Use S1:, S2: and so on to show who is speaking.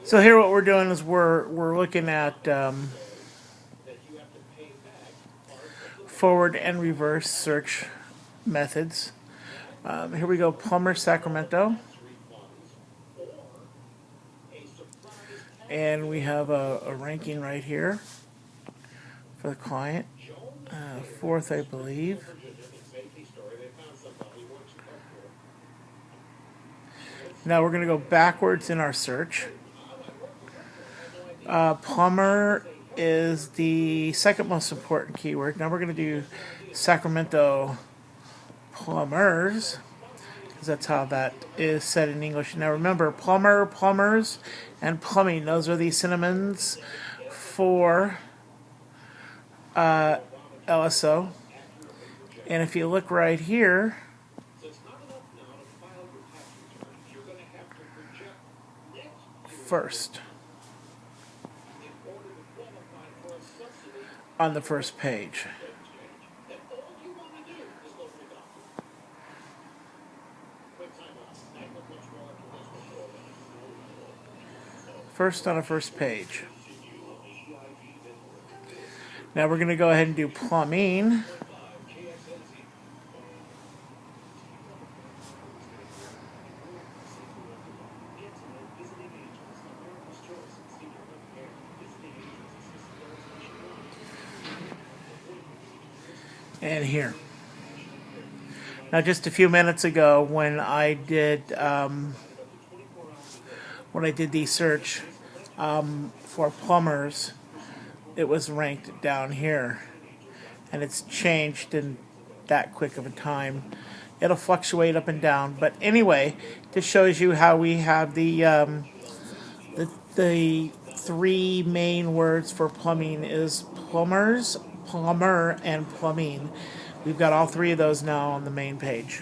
S1: So here what we're doing is we're looking at forward and reverse search methods. Here we go, Plumber, Sacramento. And we have a ranking right here for the client. Fourth, I believe. Now we're going to go backwards in our search. Plumber is the second most important keyword. Now we're going to do Sacramento plumbers, because that's how that is said in English. Now remember, plumber, plumbers, and plumbing, those are the synonyms for LSO. And if you look right here, first on the first page. First on the first page. Now we're going to go ahead and do plumbing. And here. Now just a few minutes ago when I did the search for plumbers, it was ranked down here, and it's changed in that quick of a time. It'll fluctuate up and down, but anyway, this shows you how we have the three main words for plumbing is plumbers, plumber, and plumbing. We've got all three of those now on the main page.